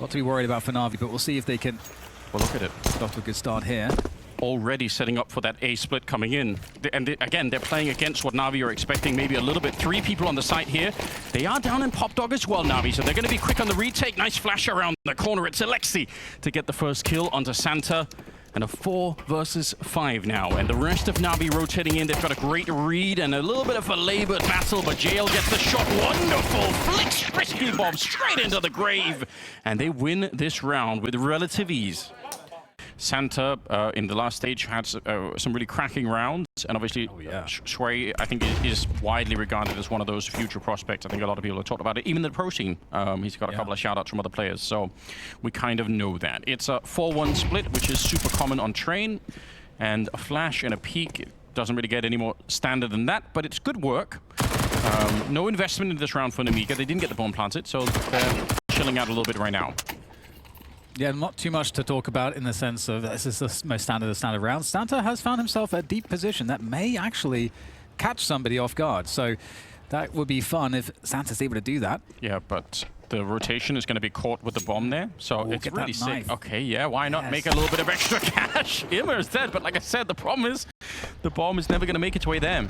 lot to be worried about for NAVI, but we'll see if they can. Well, look at it. Get off to a good start here. Already setting up for that A split coming in. Again, they're playing against what NAVI are expecting, maybe a little bit. 3 people on the site here. They are down in Pop Dog as well, NAVI, so they're going to be quick on the retake. Nice flash around the corner. It's Alexi to get the first kill onto Santa. And a 4 versus 5 now. And the rest of NAVI rotating in. They've got a great read and a little bit of a labored battle, but JL gets the shot. Wonderful. Flicks frisky bomb straight into the grave. And they win this round with relative ease. Santa, in the last stage, had some really cracking rounds. And obviously, Shui, I think, is widely regarded as one of those future prospects. I think a lot of people have talked about it. Even the pro scene, he's got a couple of shout-outs from other players. So we kind of know that. It's a 4-1 split, which is super common on Train. And a flash and a peek. It doesn't really get any more standard than that, but it's good work. No investment in this round for Nemiga. They didn't get the bomb planted, so they're chilling out a little bit right now. Yeah, not too much to talk about in the sense of this is the most standard round. Santa has found himself a deep position that may actually catch somebody off guard. So that would be fun if Santa's able to do that. Yeah, but the rotation is going to be caught with the bomb there. So it's really sick. Knife. Okay, yeah, why not make a little bit of extra cash? Immer is dead, but like I said, the problem is the bomb is never going to make its way there.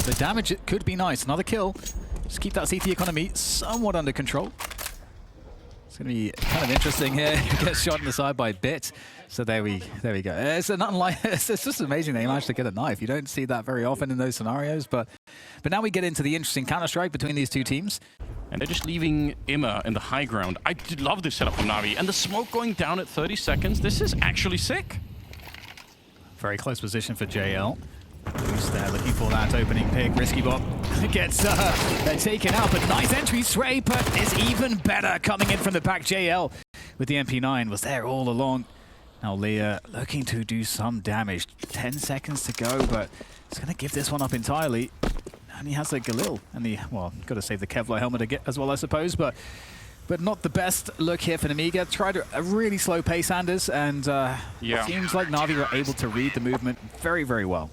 The damage it could be nice. Another kill. Just keep that CT economy somewhat under control. It's going to be kind of interesting here. He gets shot in the side by Bit. So there we go. It's just amazing that he managed to get a knife. You don't see that very often in those scenarios. But now we get into the interesting counter-strike between these two teams. And they're just leaving Immer in the high ground. I did love this setup from NAVI. And the smoke going down at 30 seconds. This is actually sick. Very close position for JL. Who's there looking for that opening pick. Risky Bob gets taken out, but nice entry. Stray, but is even better coming in from the back. JL with the MP9 was there all along. Now Leah looking to do some damage. 10 seconds to go, but he's going to give this one up entirely. And he has the Galil and the, well, got to save the Kevlar helmet as well, I suppose, but not the best look here for Nemiga. Tried a really slow pace, Anders, and it seems like NAVI were able to read the movement very, very well.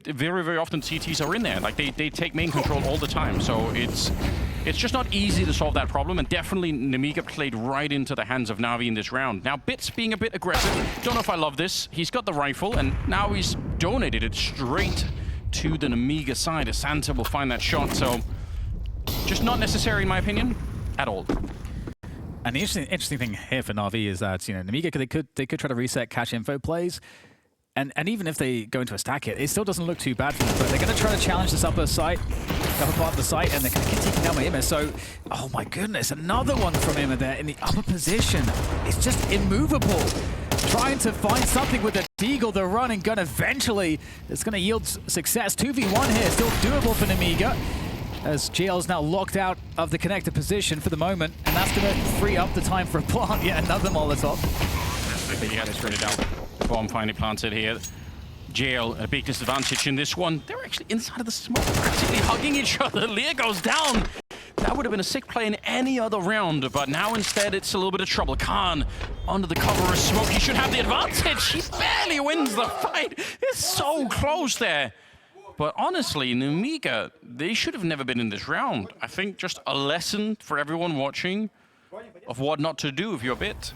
Very, very often CTs are in there. Like they take main control all the time. So it's just not easy to solve that problem. And definitely Nemiga played right into the hands of NAVI in this round. Now Bits being a bit aggressive. Don't know if I love this. He's got the rifle and now he's donated it straight to the Nemiga side as Santa will find that shot. So just not necessary in my opinion at all. And the interesting thing here for NAVI is that, you know, Nemiga, they could try to reset cache info plays. And even if they go into a stack hit, it still doesn't look too bad for them. But they're going to try to challenge this upper part of the site, and they're going to get taken down by Immer. So, oh my goodness, another one from Immer there in the upper position. It's just immovable. Trying to find something with the Deagle, the run and gun eventually. It's going to yield success. 2v1 here, still doable for Nemiga. As JL's now locked out of the connector position for the moment. And that's going to free up the time for a plant. Yet another Molotov. He had to turn it out. Bomb finally planted here. JL a big disadvantage in this one. They're actually inside of the smoke, practically hugging each other. Leah goes down. That would have been a sick play in any other round, but now instead it's a little bit of trouble. Khan under the cover of smoke. He should have the advantage. He barely wins the fight. It's so close there. But honestly, Nemiga, they should have never been in this round. I think just a lesson for everyone watching of what not to do if you're Bit.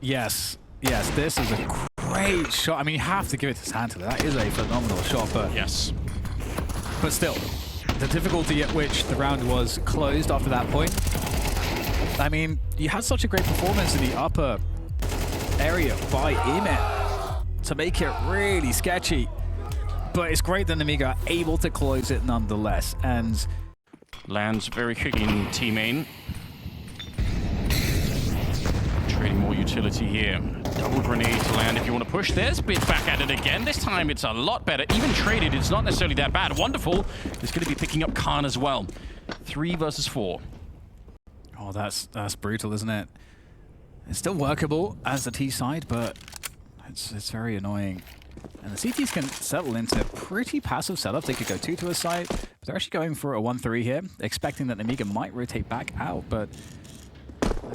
Yes, this is a great shot. I mean, you have to give it to Santa. That is a phenomenal shot, but yes. But still, the difficulty at which the round was closed after that point. I mean, you had such a great performance in the upper area by Immer to make it really sketchy. But it's great that Nemiga are able to close it nonetheless. And lands very quickly in T-main. Trading more utility here. Double grenade to land if you want to push. There's Bit back at it again. This time it's a lot better. Even traded, it's not necessarily that bad. Wonderful. It's going to be picking up Khan as well. 3 versus 4. Oh, that's brutal, isn't it? It's still workable as the T side, but it's very annoying. And the CTs can settle into pretty passive setups. They could go 2 to a side, but they're actually going for a 1-3 here, expecting that Nemiga might rotate back out, but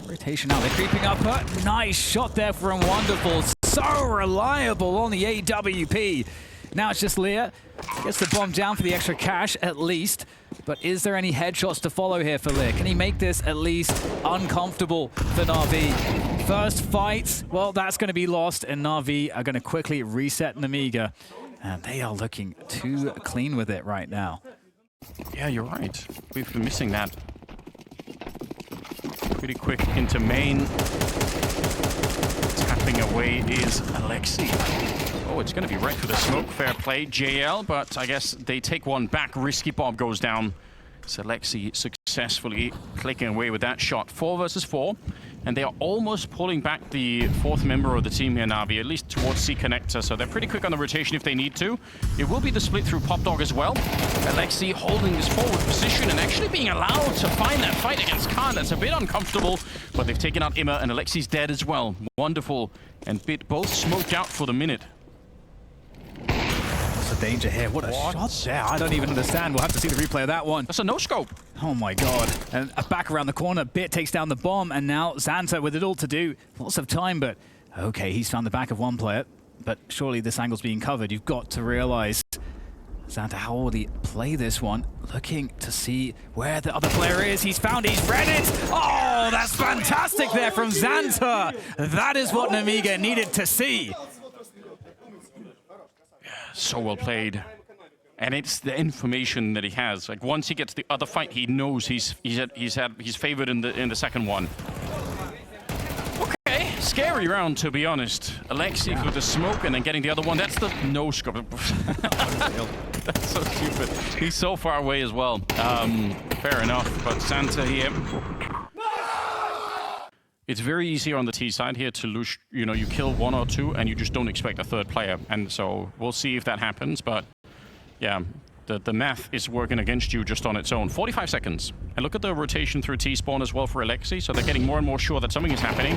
rotation now, they're creeping up. Nice shot there from Wonderful. So reliable on the AWP. Now it's just Leah. Gets the bomb down for the extra cash, at least. But is there any headshots to follow here for Leah? Can he make this at least uncomfortable for NAVI? First fight, well, that's going to be lost, and NAVI are going to quickly reset Nemiga. And they are looking too clean with it right now. Yeah, you're right. We've been missing that. Pretty quick into main. Tapping away is Alexi. Oh, it's going to be right for the smoke. Fair play, JL, but I guess they take one back. Risky bomb goes down. So Alexi successfully clicking away with that shot. 4 versus 4. And they are almost pulling back the 4th member of the team here, Navi, at least towards C connector. So they're pretty quick on the rotation if they need to. It will be the split through Pop Dog as well. Alexi holding this forward position and actually being allowed to find that fight against Khan. That's a bit uncomfortable, but they've taken out Imma and Alexi's dead as well. Wonderful. And Bit both smoked out for the minute. What's the danger here? What a shot there. I don't even understand. We'll have to see the replay of that one. That's a no-scope. Oh my god. And back around the corner, Bit takes down the bomb, and now Xanta with it all to do. Lots of time, but okay, he's found the back of one player. But surely this angle's being covered. You've got to realize, Xanta, how will he play this one? Looking to see where the other player is. He's found, he's read it! Oh, that's fantastic there from Xanta! That is what Nemiga needed to see. So well played. And it's the information that he has. Like once he gets the other fight, he knows he's favored in the second one. Okay, scary round to be honest. Alexi with the smoke and then getting the other one. That's the no scope. That's so stupid. He's so far away as well. Fair enough. But Xanta here. It's very easy on the T side here to lose, you know, you kill 1 or 2 and you just don't expect a 3rd player. And so we'll see if that happens, but yeah, the math is working against you just on its own. 45 seconds. And look at the rotation through T-spawn as well for Alexi, so they're getting more and more sure that something is happening.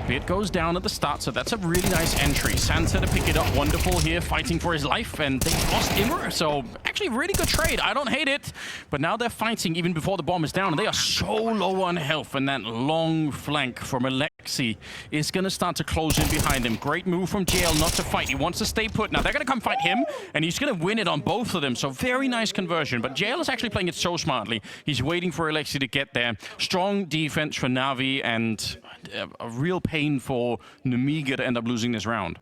Bit goes down at the start, so that's a really nice entry. Xanta to pick it up, wonderful here, fighting for his life, and they lost Imma, so actually really good trade. I don't hate it, but now they're fighting even before the bomb is down, and they are so low on health, and that long flank from Alexi is going to start to close in behind him. Great move from JL not to fight. He wants to stay put. Now they're going to come fight him, and he's going to win it on both of them, so very nice conversion, but JL is actually playing it so smartly. He's waiting for Alexi to get there. Strong defense for Navi, and a real pain for Nemiga to end up losing this round.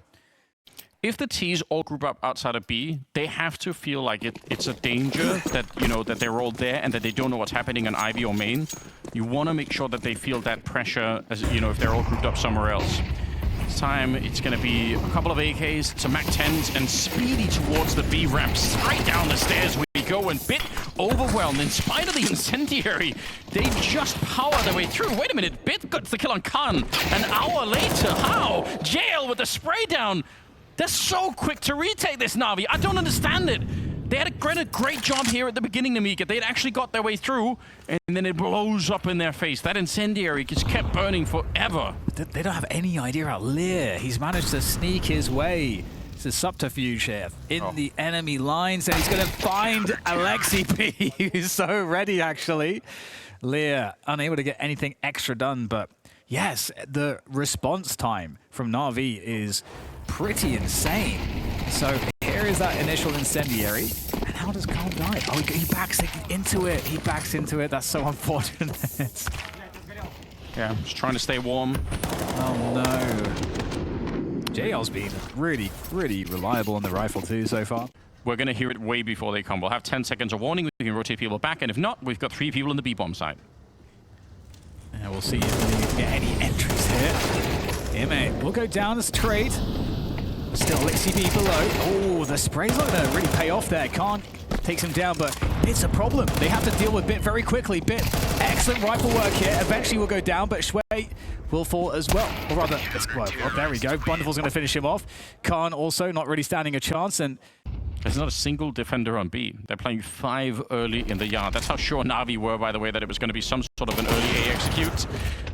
If the T's all group up outside of B, they have to feel like it's a danger that, you know, that they're all there and that they don't know what's happening on Ivy or main. You want to make sure that they feel that pressure, as you know, if they're all grouped up somewhere else. This time, it's going to be a couple of AKs, some MAC-10s, and speedy towards the B ramp. Straight down the stairs we go, and Bit overwhelmed. In spite of the incendiary, they just power their way through. Wait a minute, Bit got the kill on Khan. An hour later, how? JL with the spray down. They're so quick to retake this, Navi. I don't understand it. They had a great job here at the beginning, Nemiga. They'd actually got their way through, and then it blows up in their face. That incendiary just kept burning forever. They don't have any idea about Lear. He's managed to sneak his way. It's a subterfuge here in the enemy lines, and he's going to find Alexi P. He's so ready, actually. Lear unable to get anything extra done, but yes, the response time from Navi is pretty insane. So here is that initial incendiary. And how does Carl die? Oh, he backs into it. He backs into it. That's so unfortunate. Yeah, just trying to stay warm. Oh no. JL's been really, really reliable on the rifle too so far. We're going to hear it way before they come. We'll have 10 seconds of warning. We can rotate people back, and if not, we've got 3 people in the B-bomb side. Yeah, we'll see if we can get any entries here. Imma will go down as trade. Still Alexi B below. Oh, the spray's not going to really pay off there. Khan takes him down, but it's a problem. They have to deal with Bit very quickly. Bit, excellent rifle work here. Eventually will go down, but Shui will fall as well. Or rather, there we go. Wonderful's going to finish him off. Khan also not really standing a chance, and there's not a single defender on B. They're playing 5 early in the yard. That's how sure Navi were, by the way, that it was going to be some sort of an early A execute.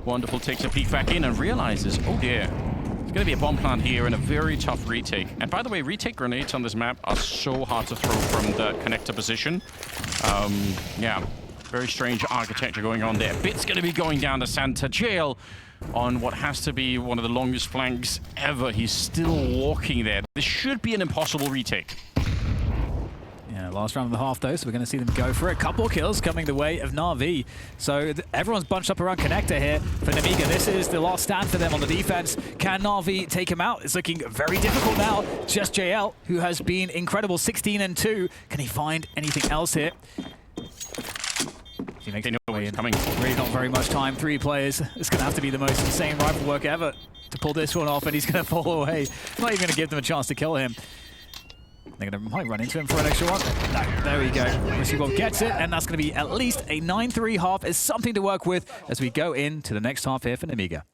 Wonderful takes a peek back in and realizes, oh dear, there's going to be a bomb plant here and a very tough retake. And by the way, retake grenades on this map are so hard to throw from the connector position. Yeah, very strange architecture going on there. Bit's going to be going down to Xanta. JL on what has to be one of the longest flanks ever. He's still walking there. This should be an impossible retake. Yeah, last round of the half though, so we're going to see them go for it. Couple kills coming the way of NAVI. So everyone's bunched up around Connector here for Nemiga. This is the last stand for them on the defense. Can NAVI take him out? It's looking very difficult now. Just JL, who has been incredible, 16-2. Can he find anything else here? He makes they know he's coming. Really not very much time. 3 players. It's going to have to be the most insane rifle work ever to pull this one off, and he's going to fall away. Not even going to give them a chance to kill him. They're going to might run into him for an extra one. No, there we go. Risky gets it, and that's going to be at least a 9-3 half. Is something to work with as we go into the next half here for Nemiga.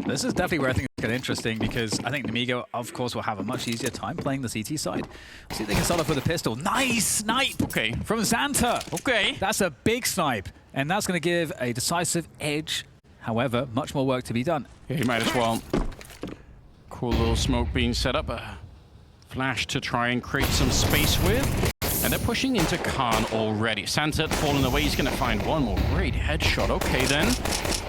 This is definitely where I think it's going to be interesting, because I think Nemiga, of course, will have a much easier time playing the CT side. See if they can start off with a pistol. Nice snipe! Okay. From Xanta. Okay. That's a big snipe, and that's going to give a decisive edge. However, much more work to be done. Yeah, he might as well. Cool little smoke being set up. Flash to try and create some space with. And they're pushing into Khan already. Xanta falling away. He's going to find one more great headshot. Okay, then.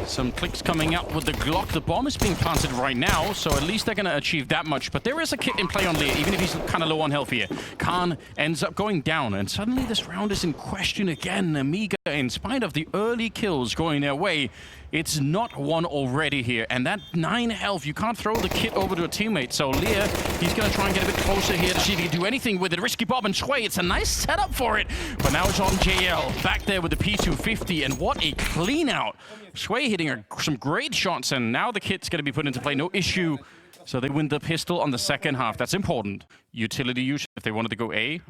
Some clicks coming up with the Glock. The bomb is being planted right now, so at least they're going to achieve that much. But there is a kit in play on Lear, even if he's kind of low on health here. Khan ends up going down, and suddenly this round is in question again. Nemiga, in spite of the early kills going their way, it's not won already here. And that 9 health, you can't throw the kit over to a teammate. So Lear, he's going to try and get a bit closer here to see if he can do anything with it. Risky Bob and Sway, it's a nice setup for it. But now it's on JL, back there with the P250, and what a clean out. Sway hitting some great shots, and now the kit's going to be put into play, no issue. So they win the pistol on the second half. That's important. Utility use if they wanted to go A.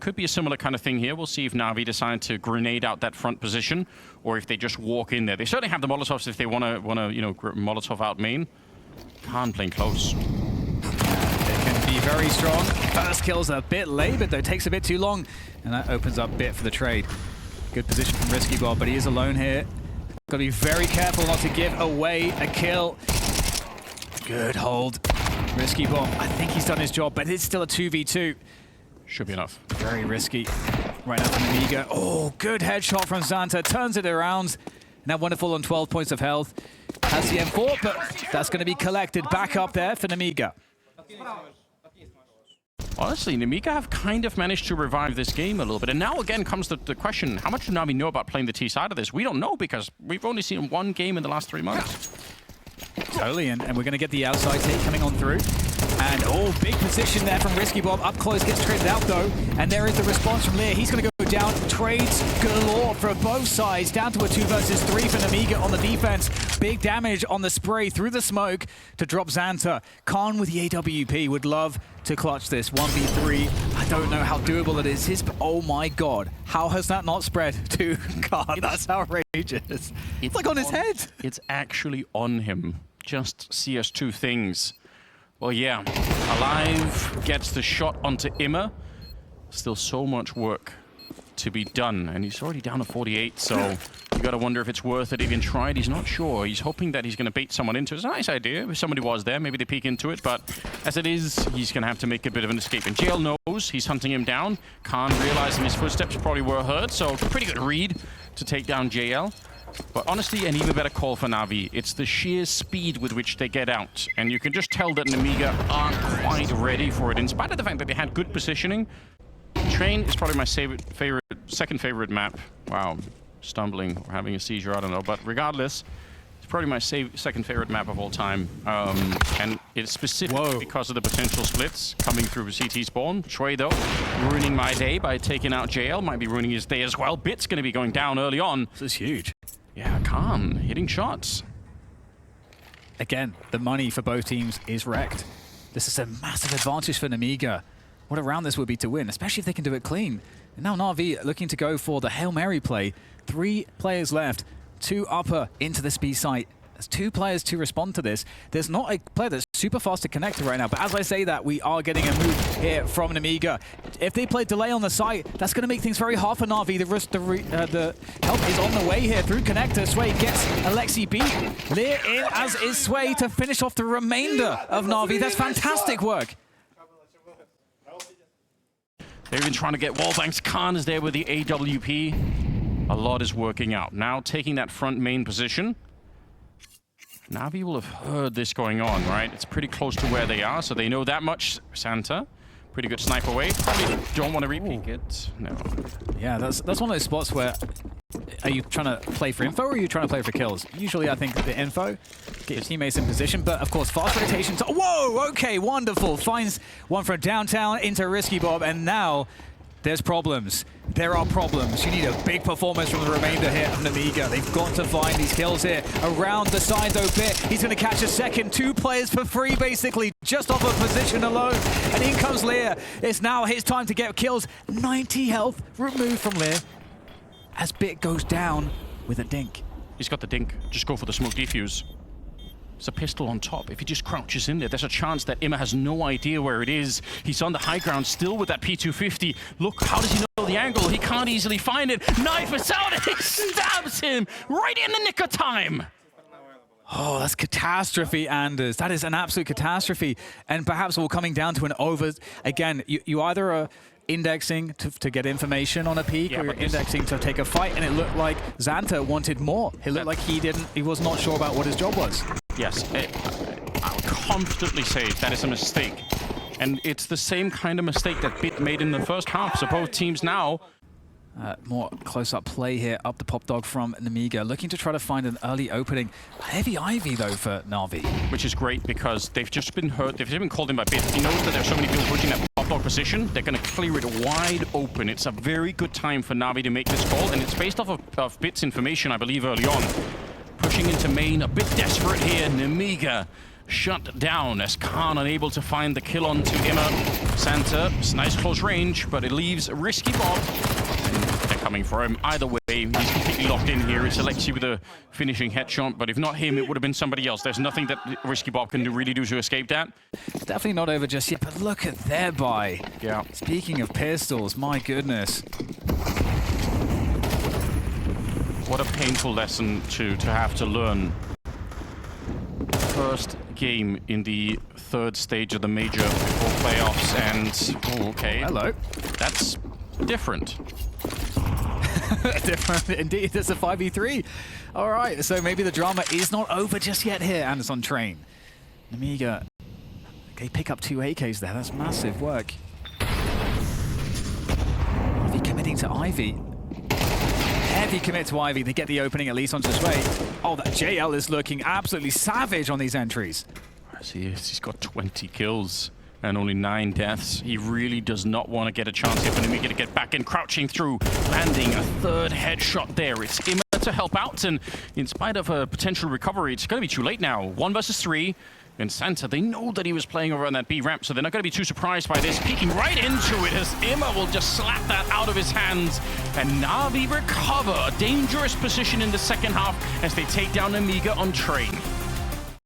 Could be a similar kind of thing here. We'll see if Navi decide to grenade out that front position, or if they just walk in there. They certainly have the Molotovs if they want to Molotov out main. Khan playing close. It can be very strong. First kill's a bit late, but though takes a bit too long, and that opens up bit for the trade. Good position from Risky Bob, but he is alone here. Got to be very careful not to give away a kill. Good hold. Risky Bomb. I think he's done his job, but it's still a 2v2. Should be enough. Very risky. Right up from Nemiga. Oh, good headshot from Xanta. Turns it around. Now wonderful on 12 points of health. Has the M4, but that's going to be collected back up there for Nemiga. Honestly, Nemiga have kind of managed to revive this game a little bit. And now again comes the question, how much do Navi know about playing the T side of this? We don't know, because we've only seen one game in the last 3 months. Totally, and we're going to get the outside take coming on through. And oh, big position there from Risky Bob. Up close, gets traded out though. And there is the response from Lear. He's going to go down. Trades galore for both sides. Down to a 2 versus 3 for Nemiga on the defense. Big damage on the spray through the smoke to drop Xanta. Khan with the AWP would love to clutch this 1v3. I don't know how doable it is. Oh my god, how has that not spread to Khan? That's outrageous. It's like on his head. It's actually on him. Just CS2 things. Well, yeah, Alive gets the shot onto Immer. Still so much work to be done, and he's already down to 48, so you gotta wonder if it's worth it. Even tried, he's not sure. He's hoping that he's gonna bait someone into it. It's a nice idea. If somebody was there, maybe they peek into it, but as it is, he's gonna have to make a bit of an escape. And JL knows he's hunting him down. Khan realizing his footsteps probably were heard, so pretty good read to take down JL. But honestly, an even better call for Navi. It's the sheer speed with which they get out. And you can just tell that Nemiga aren't quite ready for it, in spite of the fact that they had good positioning. Train is probably my second favorite map. Wow, stumbling or having a seizure, I don't know. But regardless, it's probably my second favorite map of all time. And it's specifically because of the potential splits coming through CT spawn. Shui, though, ruining my day by taking out JL. Might be ruining his day as well. Bit's going to be going down early on. This is huge. Yeah, Khan hitting shots. Again, the money for both teams is wrecked. This is a massive advantage for Nemiga. What a round this would be to win, especially if they can do it clean. And now Navi looking to go for the Hail Mary play. 3 players left, 2 upper into this B site. There's 2 players to respond to this. There's not a player that's super fast to connect to right now, but as I say that, we are getting a move here from Nemiga. If they play delay on the site, that's going to make things very hard for Navi. The help is on the way here through connector. Sway gets Alexi beat. Lear in, as is Sway, to finish off the remainder of Navi. That's fantastic work. They're even trying to get wallbangs. Khan is there with the AWP. A lot is working out. Now taking that front main position. Navi will have heard this going on, right? It's pretty close to where they are, so they know that much. Santa, pretty good snipe away. Probably don't want to re-peek it. No. Yeah, that's one of those spots where, are you trying to play for info or are you trying to play for kills? Usually I think the info, get your teammates in position, but of course fast rotation. Whoa, okay, wonderful. Finds one from downtown into Risky Bob, and now there's problems. There are problems. You need a big performance from the remainder here of Nemiga. They've got to find these kills here. Around the side though bit, he's going to catch a second. 2 players for free basically, just off a position alone. And in comes Lear. It's now his time to get kills. 90 health removed from Lear as Bit goes down with a dink. He's got the dink. Just go for the smoke defuse. It's a pistol on top. If he just crouches in there, there's a chance that Imma has no idea where it is. He's on the high ground still with that P250. Look, how does he know the angle? He can't easily find it. Knife is out and he stabs him right in the nick of time. Oh, that's catastrophe, Anders. That is an absolute catastrophe. And perhaps all coming down to an over. Again, you either are indexing to get information on a peak, or you're indexing to take a fight, and it looked like Xanta wanted more. It looked like he was not sure about what his job was. Yes, I'll confidently say that is a mistake. And it's the same kind of mistake that Bit made in the first half. So both teams now... more close-up play here, up the pop dog from Nemiga, looking to try to find an early opening. Heavy Ivy, though, for Navi. Which is great, because they've just been hurt. They've just been called in by Bit. He knows that there's so many people pushing that pop dog position. They're going to clear it wide open. It's a very good time for Navi to make this call, and it's based off of Bit's information, I believe, early on. Pushing into main, a bit desperate here. Nemiga shut down as Khan unable to find the kill onto Imma. Santa, it's nice close range, but it leaves Risky Bob. They're coming for him. Either way, he's completely locked in here. It's Alexi with a finishing headshot, but if not him, it would have been somebody else. There's nothing that Risky Bob can really do to escape that. Definitely not over just yet, but look at their buy. Yeah. Speaking of pistols, my goodness. What a painful lesson to have to learn. First game in the 3rd stage of the major before playoffs, and oh, okay. Hello. That's different. Different indeed. It's a 5v3. All right, so maybe the drama is not over just yet here, and it's on train. Nemiga, they pick up 2 AKs there. That's massive work. Ivy committing to Ivy. Heavy commit to Ivy. They get the opening at least onto Sway. Oh, that JL is looking absolutely savage on these entries. As he is, he's got 20 kills and only 9 deaths. He really does not want to get a chance here for Nemiga to get back in, crouching through, landing a 3rd headshot there. It's Imma to help out, and in spite of a potential recovery, it's going to be too late now. 1 versus 3. And Santa, they know that he was playing over on that B ramp, so they're not going to be too surprised by this. Peeking right into it as Imma will just slap that out of his hands. And Navi recover a dangerous position in the second half as they take down Nemiga on train.